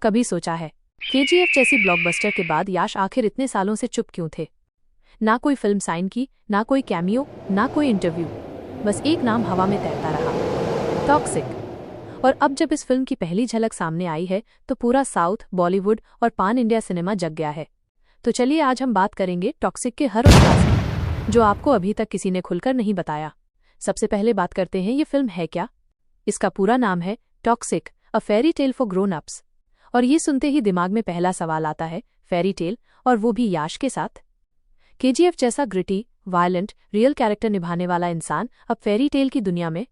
कभी सोचा है केजीएफ जैसी ब्लॉकबस्टर के बाद याश आखिर इतने सालों से चुप क्यों थे? ना कोई फिल्म साइन की, ना कोई कैमियो, ना कोई इंटरव्यू, बस एक नाम हवा में तैरता रहा, टॉक्सिक। और अब जब इस फिल्म की पहली झलक सामने आई है तो पूरा साउथ, बॉलीवुड और पान इंडिया सिनेमा जग गया है। तो चलिए आज हम बात करेंगे टॉक्सिक के हर उस राज की जो आपको अभी तक किसी ने खुलकर नहीं बताया। सबसे पहले बात करते हैं ये फिल्म है क्या। इसका पूरा नाम है toxic, a fairy tale for grown ups. और ये सुनते ही दिमाग में पहला सवाल आता है, फेरी टेल, और वो भी याश के साथ। केजीएफ जैसा ग्रिटी, वायलेंट, रियल कैरेक्टर निभाने वाला इंसान अब फेरी टेल की दुनिया में।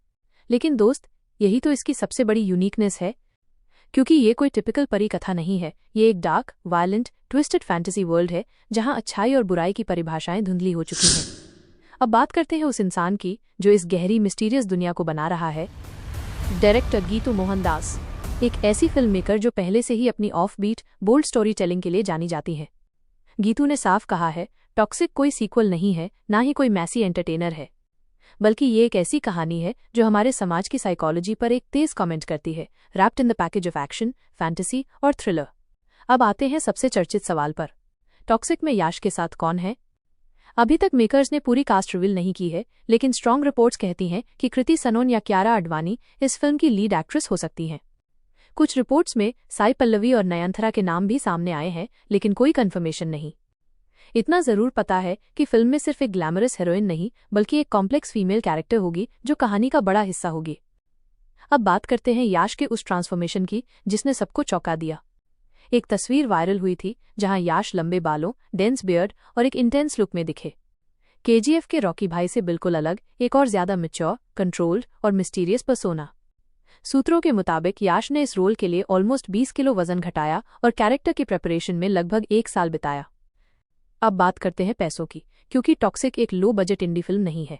लेकिन दोस्त, यही तो इसकी सबसे बड़ी यूनिकनेस है, क्योंकि ये कोई टिपिकल परी कथा नहीं है। ये एक dark, violent, twisted fantasy world है जहां अच्छाई और बुराई की परिभाषाएं धुंधली हो चुकी हैं। अब बात करते हैं उस इंसान की जो इस गहरी मिस्टीरियस दुनिया को बना रहा है, डायरेक्टर गीतू मोहनदास। एक ऐसी फिल्म मेकर जो पहले से ही अपनी offbeat, bold storytelling के लिए जानी जाती है। गीतू ने साफ कहा है, टॉक्सिक कोई सीक्वल नहीं है, ना ही कोई मैसी एंटरटेनर है, बल्कि ये एक ऐसी कहानी है जो हमारे समाज की साइकोलॉजी पर एक तेज कमेंट करती है, wrapped in the package of action, fantasy और थ्रिलर। अब आते हैं सबसे चर्चित सवाल पर, टॉक्सिक में याश के साथ कौन है? अभी तक मेकर्स ने पूरी कास्ट रिवील नहीं की है, लेकिन स्ट्रॉन्ग रिपोर्ट्स कहती हैं कि कृति सनोन या क्यारा आडवाणी इस फिल्म की लीड एक्ट्रेस हो सकती हैं। कुछ रिपोर्ट्स में साई पल्लवी और नयनतारा के नाम भी सामने आए हैं, लेकिन कोई कंफर्मेशन नहीं। इतना जरूर पता है कि फिल्म में सिर्फ एक ग्लैमरस हीरोइन नहीं, बल्कि एक कॉम्प्लेक्स फीमेल कैरेक्टर होगी जो कहानी का बड़ा हिस्सा होगी। अब बात करते हैं याश के उस ट्रांसफॉर्मेशन की जिसने सबको चौंका दिया। एक तस्वीर वायरल हुई थी जहां याश लंबे बालों, डेंस बियर्ड और एक इंटेंस लुक में दिखे। केजीएफ के रॉकी भाई से बिल्कुल अलग, एक और ज्यादा मैच्योर, कंट्रोल्ड और मिस्टीरियस पर्सोना। सूत्रों के मुताबिक याश ने इस रोल के लिए ऑलमोस्ट 20 किलो वजन घटाया और कैरेक्टर की प्रिपरेशन में लगभग 1 साल बिताया। अब बात करते हैं पैसों की, क्योंकि टॉक्सिक एक लो बजट इंडी फिल्म नहीं है।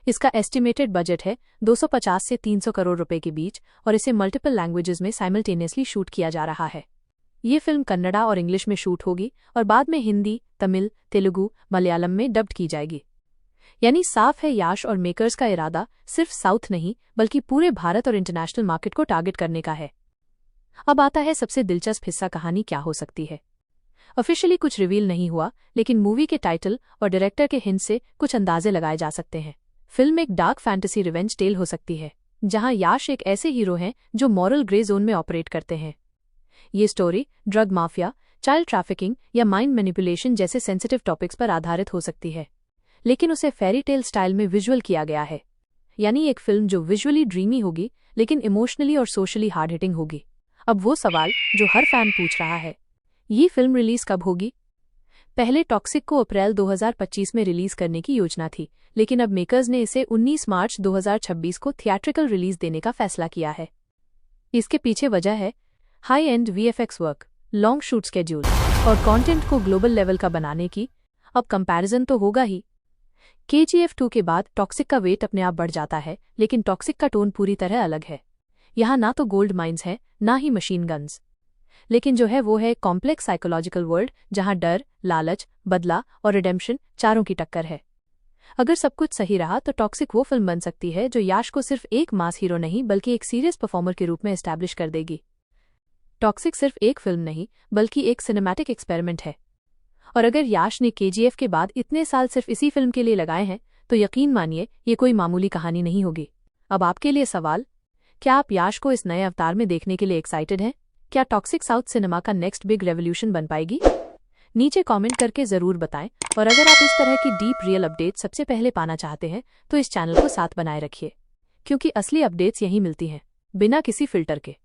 इसका एस्टिमेटेड बजट है 250 से 300 करोड़ रुपए के बीच, और इसे मल्टीपल लैंग्वेजेस में साइमल्टेनियसली शूट किया जा रहा है। ये फिल्म कन्नड़ा और इंग्लिश में शूट होगी और बाद में हिंदी, तमिल, तेलुगु, मलयालम में डब्ड की जाएगी। यानी साफ है याश और मेकर्स का इरादा सिर्फ साउथ नहीं, बल्कि पूरे भारत और इंटरनेशनल मार्केट को टारगेट करने का है। अब आता है सबसे दिलचस्प हिस्सा, कहानी क्या हो सकती है। ऑफिशियली कुछ रिवील नहीं हुआ, लेकिन मूवी के टाइटल और डायरेक्टर के हिंट से कुछ अंदाजे लगाए जा सकते हैं। फिल्म एक डार्क फैंटेसी रिवेंज टेल हो सकती है, जहां याश एक ऐसे हीरो हैं जो मॉरल ग्रे जोन में ऑपरेट करते हैं। ये story drug mafia, child trafficking या माइंड मैनिपुलेशन जैसे सेंसिटिव टॉपिक्स पर आधारित हो सकती है, लेकिन उसे फेरी टेल स्टाइल में विजुअल किया गया है। यानी एक फिल्म जो विजुअली ड्रीमी होगी, लेकिन इमोशनली और सोशली हार्ड हिटिंग होगी। अब वो सवाल जो हर फैन पूछ रहा है, ये फिल्म रिलीज कब होगी? पहले टॉक्सिक को अप्रैल 2025 में रिलीज करने की योजना थी, लेकिन अब मेकर्स ने इसे 19 मार्च 2026 को थिएट्रिकल रिलीज देने का फैसला किया है। इसके पीछे वजह है high and VFX work, long shoot schedule और कंटेंट को ग्लोबल लेवल का बनाने की। अब कंपैरिजन तो होगा ही। केजीएफ 2 के बाद टॉक्सिक का वेट अपने आप बढ़ जाता है, लेकिन टॉक्सिक का टोन पूरी तरह अलग है। यहाँ ना तो गोल्ड माइंस है, ना ही मशीन गन्स, लेकिन जो है वो है कॉम्प्लेक्स साइकोलॉजिकल वर्ल्ड जहां डर, लालच, बदला और रिडेम्पशन चारों की टक्कर है। अगर सब कुछ सही रहा तो टॉक्सिक वो फिल्म बन सकती है जो याश को सिर्फ एक मास हीरो नहीं, बल्कि एक सीरियस परफॉर्मर के रूप में एस्टैब्लिश कर देगी। टॉक्सिक सिर्फ एक फिल्म नहीं, बल्कि एक सिनेमैटिक एक्सपेरिमेंट है। और अगर याश ने केजीएफ के बाद इतने साल सिर्फ इसी फिल्म के लिए लगाए हैं, तो यकीन मानिए ये कोई मामूली कहानी नहीं होगी। अब आपके लिए सवाल, क्या आप याश को इस नए अवतार में देखने के लिए एक्साइटेड हैं? क्या टॉक्सिक साउथ सिनेमा का नेक्स्ट बिग रेवोल्यूशन बन पाएगी? नीचे कमेंट करके जरूर बताएं। और अगर आप इस तरह की डीप रियल अपडेट सबसे पहले पाना चाहते हैं तो इस चैनल को साथ बनाए रखिए, क्योंकि असली अपडेट्स यहीं मिलती हैं, बिना किसी फिल्टर के।